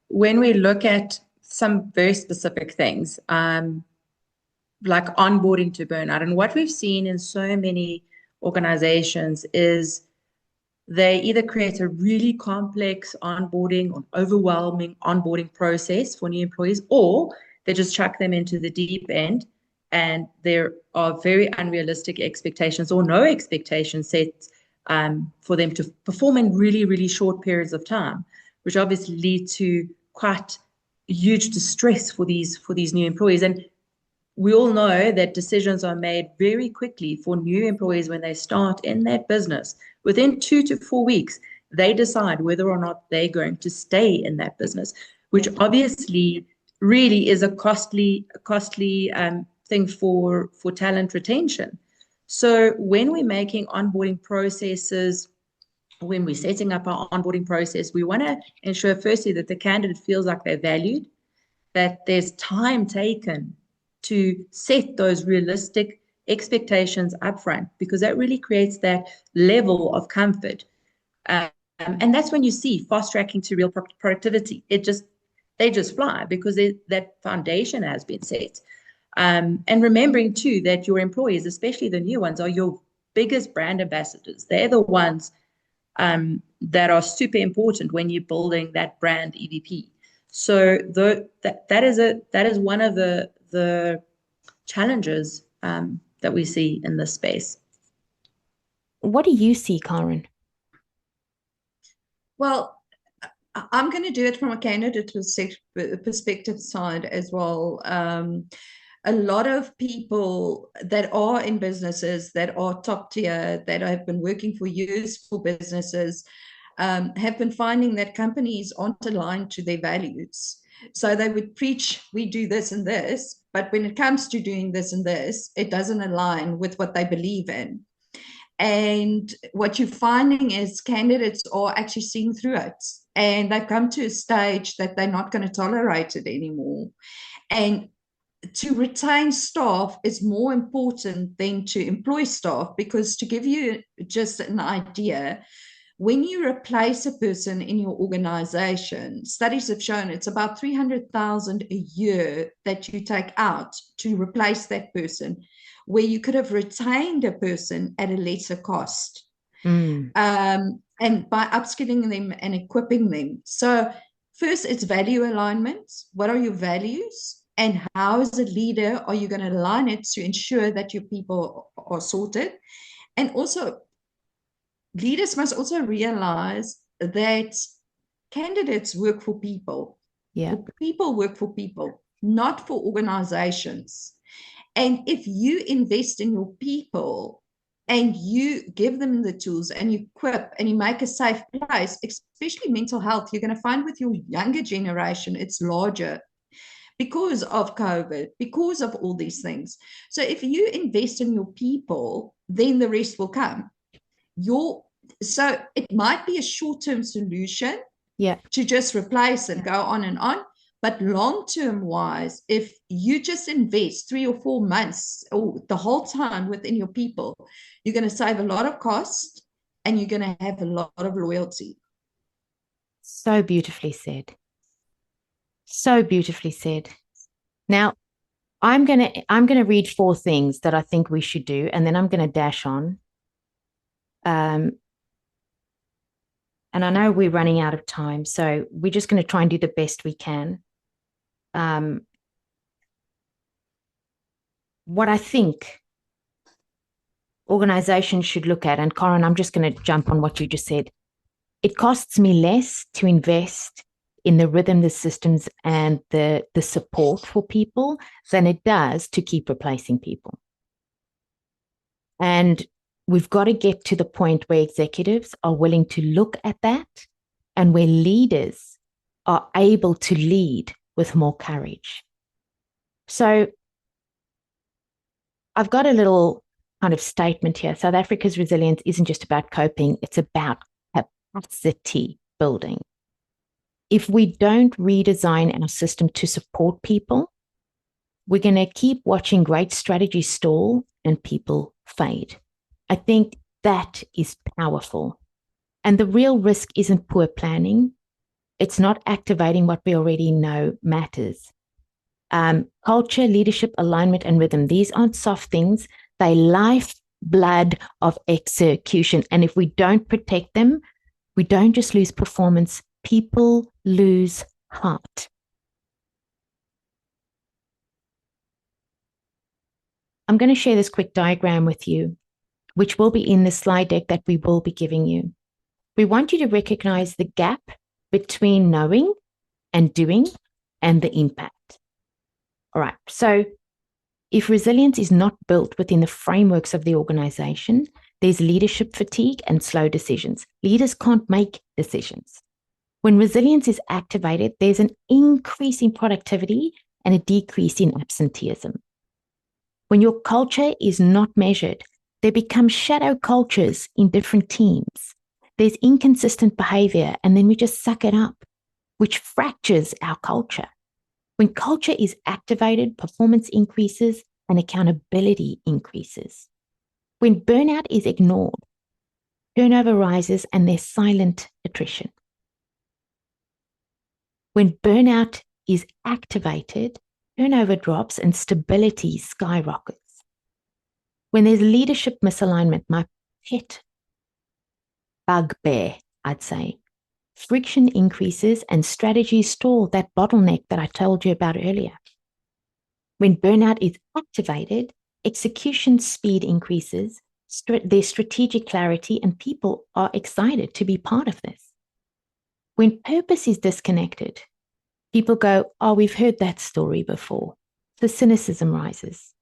when we look at some very specific things, like onboarding to burnout, and what we've seen in so many organizations is they either create a really complex onboarding or overwhelming onboarding process for new employees, or they just chuck them into the deep end, and there are very unrealistic expectations or no expectations set for them to perform in really, really short periods of time, which obviously lead to quite huge distress for these new employees. And we all know that decisions are made very quickly for new employees when they start in that business. Within 2 to 4 weeks, they decide whether or not they're going to stay in that business, which obviously really is a costly thing for talent retention. So when we're making onboarding processes, when we're setting up our onboarding process, we want to ensure firstly that the candidate feels like they're valued, that there's time taken to set those realistic expectations upfront, because that really creates that level of comfort. And that's when you see fast tracking to real productivity. They just fly because that foundation has been set. And remembering too that your employees, especially the new ones, are your biggest brand ambassadors. They're the ones that are super important when you're building that brand EVP. So that is one of the challenges that we see in this space. What do you see, Karin? Well, I'm going to do it from a candidate perspective side as well. A lot of people that are in businesses that are top tier, that have been working for years for businesses, have been finding that companies aren't aligned to their values. So they would preach, we do this and this, but when it comes to doing this and this, it doesn't align with what they believe in. And what you're finding is candidates are actually seeing through it. And they've come to a stage that they're not going to tolerate it anymore. And to retain staff is more important than to employ staff, because to give you just an idea, when you replace a person in your organization, studies have shown it's about 300,000 a year that you take out to replace that person, where you could have retained a person at a lesser cost. And by upskilling them and equipping them. So first, it's value alignment. What are your values? And how, as a leader, are you going to align it to ensure that your people are sorted? And also, leaders must also realize that candidates work for people. Yeah. People work for people, not for organizations. And if you invest in your people and you give them the tools and you equip and you make a safe place, especially mental health, you're going to find with your younger generation, it's larger because of COVID, because of all these things. So if you invest in your people, then the rest will come. So it might be a short-term solution to just replace and go on and on. But long-term wise, if you just invest 3 or 4 months or the whole time within your people, you're going to save a lot of cost and you're going to have a lot of loyalty. So beautifully said. So beautifully said. Now, I'm gonna read 4 things that I think we should do, and then I'm going to dash on. And I know we're running out of time, so we're just going to try and do the best we can. What I think organizations should look at, and Karin, I'm just going to jump on what you just said. It costs me less to invest in the rhythm, the systems, and the support for people than it does to keep replacing people. And we've got to get to the point where executives are willing to look at that and where leaders are able to lead with more courage. So I've got a little kind of statement here. South Africa's resilience isn't just about coping, it's about capacity building. If we don't redesign our system to support people, we're going to keep watching great strategies stall and people fade. I think that is powerful. And the real risk isn't poor planning. It's not activating what we already know matters. Culture, leadership, alignment, and rhythm. These aren't soft things. They're lifeblood of execution. And if we don't protect them, we don't just lose performance. People lose heart. I'm going to share this quick diagram with you, which will be in the slide deck that we will be giving you. We want you to recognize the gap between knowing and doing and the impact. All right, so if resilience is not built within the frameworks of the organization, there's leadership fatigue and slow decisions. Leaders can't make decisions. When resilience is activated, there's an increase in productivity and a decrease in absenteeism. When your culture is not measured, there become shadow cultures in different teams. There's inconsistent behavior, and then we just suck it up, which fractures our culture. When culture is activated, performance increases and accountability increases. When burnout is ignored, turnover rises and there's silent attrition. When burnout is activated, turnover drops and stability skyrockets. When there's leadership misalignment, my pet bugbear, I'd say, friction increases and strategies stall, that bottleneck that I told you about earlier. When burnout is activated, execution speed increases, there's strategic clarity, and people are excited to be part of this. When purpose is disconnected, people go, oh, we've heard that story before. The cynicism rises.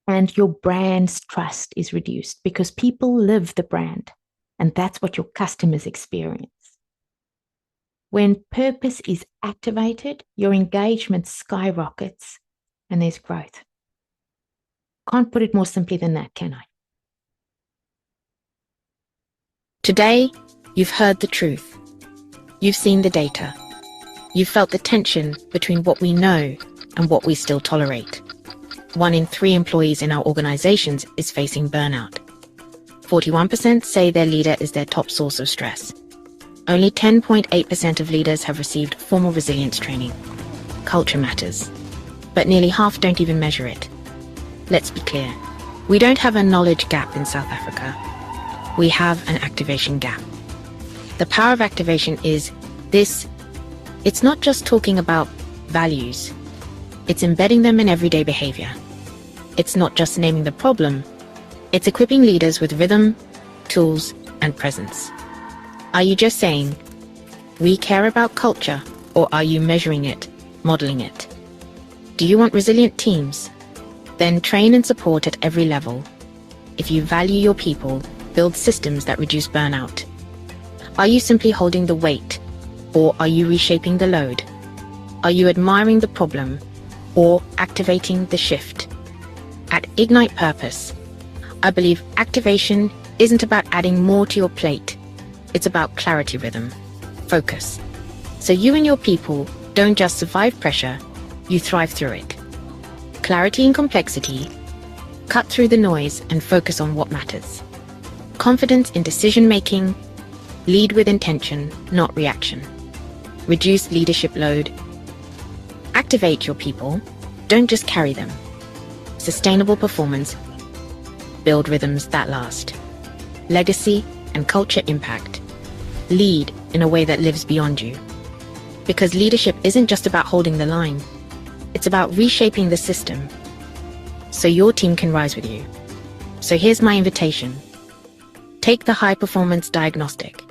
And your brand's trust is reduced because people live the brand and that's what your customers experience. When purpose is activated, your engagement skyrockets and there's growth. Can't put it more simply than that, can I? Today, you've heard the truth. You've seen the data. You've felt the tension between what we know and what we still tolerate. 1 in 3 employees in our organizations is facing burnout. 41% say their leader is their top source of stress. Only 10.8% of leaders have received formal resilience training. Culture matters, but nearly half don't even measure it. Let's be clear. We don't have a knowledge gap in South Africa. We have an activation gap. The power of activation is this. It's not just talking about values. It's embedding them in everyday behavior. It's not just naming the problem. It's equipping leaders with rhythm, tools, and presence. Are you just saying, we care about culture, or are you measuring it, modeling it? Do you want resilient teams? Then train and support at every level. If you value your people, build systems that reduce burnout. Are you simply holding the weight, or are you reshaping the load? Are you admiring the problem, or activating the shift? At Ignite Purpose, I believe activation isn't about adding more to your plate. It's about clarity rhythm, focus. So you and your people don't just survive pressure, you thrive through it. Clarity in complexity, cut through the noise and focus on what matters. Confidence in decision-making, lead with intention, not reaction. Reduce leadership load. Activate your people, don't just carry them. Sustainable performance, build rhythms that last. Legacy and culture impact. Lead in a way that lives beyond you. Because leadership isn't just about holding the line. It's about reshaping the system so your team can rise with you. So here's my invitation. Take the high performance diagnostic.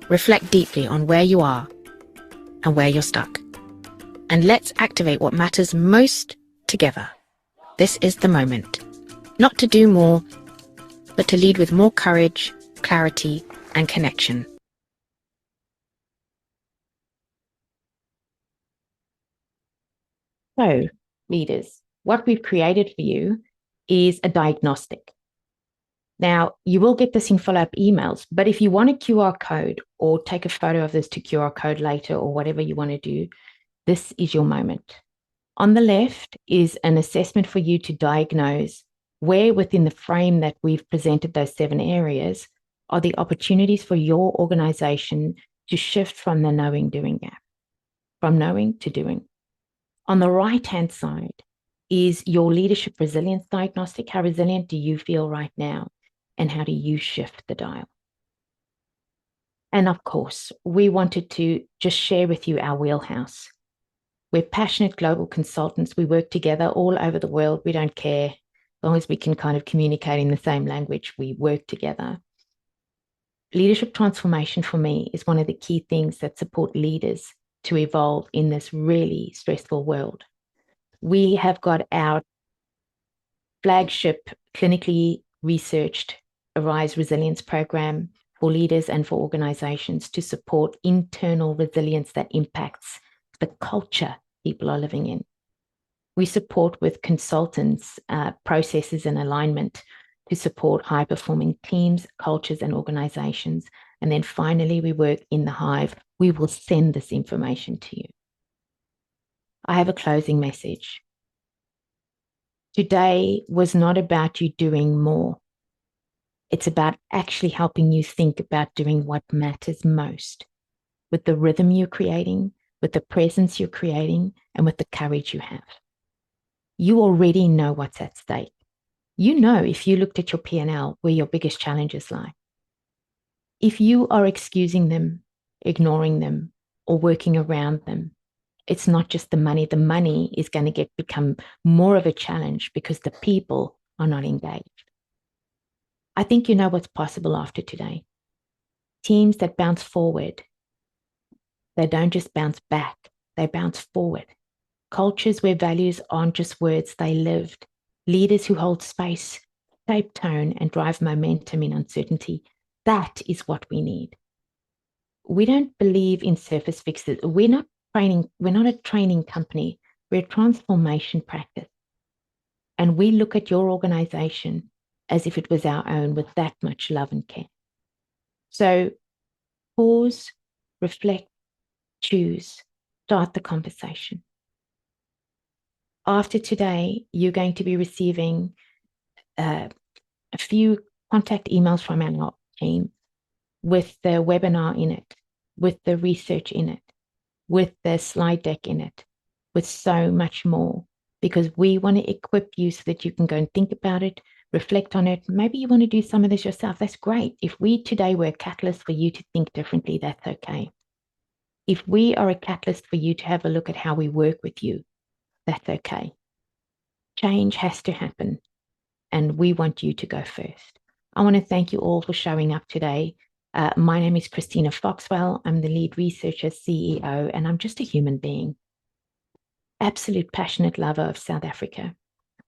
Reflect deeply on where you are and where you're stuck. And let's activate what matters most together. This is the moment. Not to do more, but to lead with more courage, clarity, and connection. So, leaders, what we've created for you is a diagnostic. Now, you will get this in follow-up emails, but if you want a QR code or take a photo of this to QR code later or whatever you want to do, this is your moment. On the left is an assessment for you to diagnose where within the frame that we've presented those 7 areas are the opportunities for your organization to shift from the knowing-doing gap, from knowing to doing. On the right-hand side is your leadership resilience diagnostic. How resilient do you feel right now? And how do you shift the dial? And of course, we wanted to just share with you our wheelhouse. We're passionate global consultants. We work together all over the world. We don't care. As long as we can kind of communicate in the same language, we work together. Leadership transformation for me is one of the key things that support leaders to evolve in this really stressful world. We have got our flagship clinically researched Arise Resilience program for leaders and for organizations to support internal resilience that impacts the culture people are living in. We support with consultants, processes and alignment to support high-performing teams, cultures, and organizations. And then finally, we work in the Hive. We will send this information to you. I have a closing message. Today was not about you doing more. It's about actually helping you think about doing what matters most, with the rhythm you're creating, with the presence you're creating, and with the courage you have. You already know what's at stake. You know, if you looked at your P&L, where your biggest challenges lie. If you are excusing them, ignoring them, or working around them, it's not just the money. The money is going to become more of a challenge because the people are not engaged. I think you know what's possible after today. Teams that bounce forward, they don't just bounce back, they bounce forward. Cultures where values aren't just words, they lived. Leaders who hold space, shape tone, and drive momentum in uncertainty. That is what we need. We don't believe in surface fixes. We're not a training company. We're a transformation practice. And we look at your organization as if it was our own with that much love and care. So pause, reflect, choose, start the conversation. After today, you're going to be receiving a few contact emails from our team with the webinar in it, with the research in it, with the slide deck in it, with so much more, because we want to equip you so that you can go and think about it, reflect on it. Maybe you want to do some of this yourself. That's great. If we today were a catalyst for you to think differently, that's okay. If we are a catalyst for you to have a look at how we work with you, that's okay. Change has to happen, and we want you to go first. I want to thank you all for showing up today. My name is Christina Foxwell. I'm the lead researcher, CEO, and I'm just a human being. Absolute passionate lover of South Africa.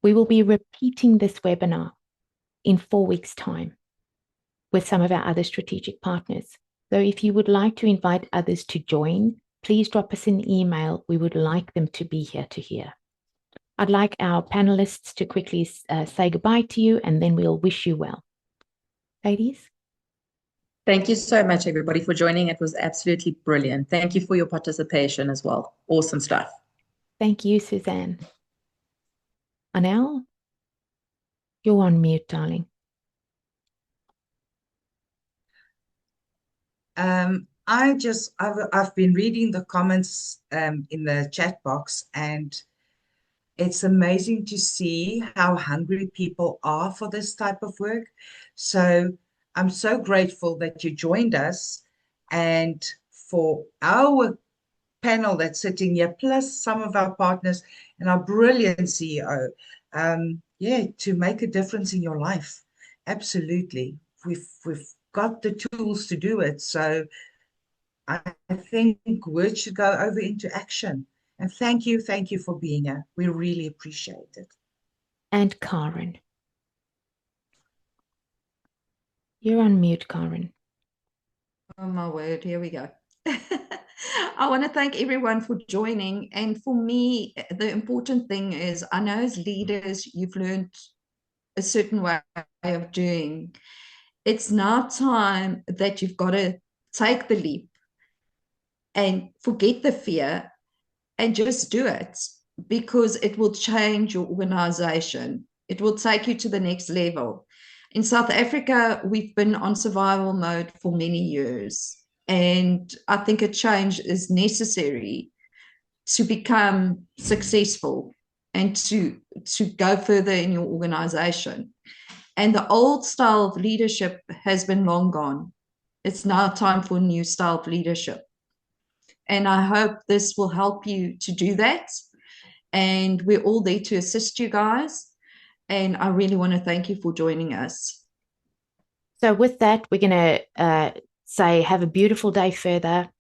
We will be repeating this webinar in 4 weeks' time with some of our other strategic partners. So if you would like to invite others to join, please drop us an email. We would like them to be here to hear. I'd like our panelists to quickly say goodbye to you, and then we'll wish you well. Ladies? Thank you so much, everybody, for joining. It was absolutely brilliant. Thank you for your participation as well. Awesome stuff. Thank you, Suzanne. Anel, you're on mute, darling. I've been reading the comments in the chat box, and it's amazing to see how hungry people are for this type of work. So I'm so grateful that you joined us, and for our panel that's sitting here, plus some of our partners and our brilliant CEO, to make a difference in your life. Absolutely. We've got the tools to do it. So I think words should go over into action. And thank you for being here. We really appreciate it. And Karin. You're on mute, Karin. Oh my word, here we go. I want to thank everyone for joining. And for me, the important thing is, I know as leaders, you've learned a certain way of doing. It's now time that you've got to take the leap and forget the fear and just do it, because it will change your organization. It will take you to the next level. In South Africa, we've been on survival mode for many years. And I think a change is necessary to become successful and to go further in your organization. And the old style of leadership has been long gone. It's now time for a new style of leadership. And I hope this will help you to do that. And we're all there to assist you guys. And I really want to thank you for joining us. So with that, we're going to say have a beautiful day further.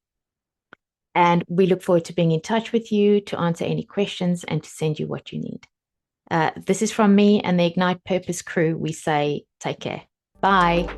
And we look forward to being in touch with you, to answer any questions, and to send you what you need. This is from me and the Ignite Purpose crew. We say take care. Bye.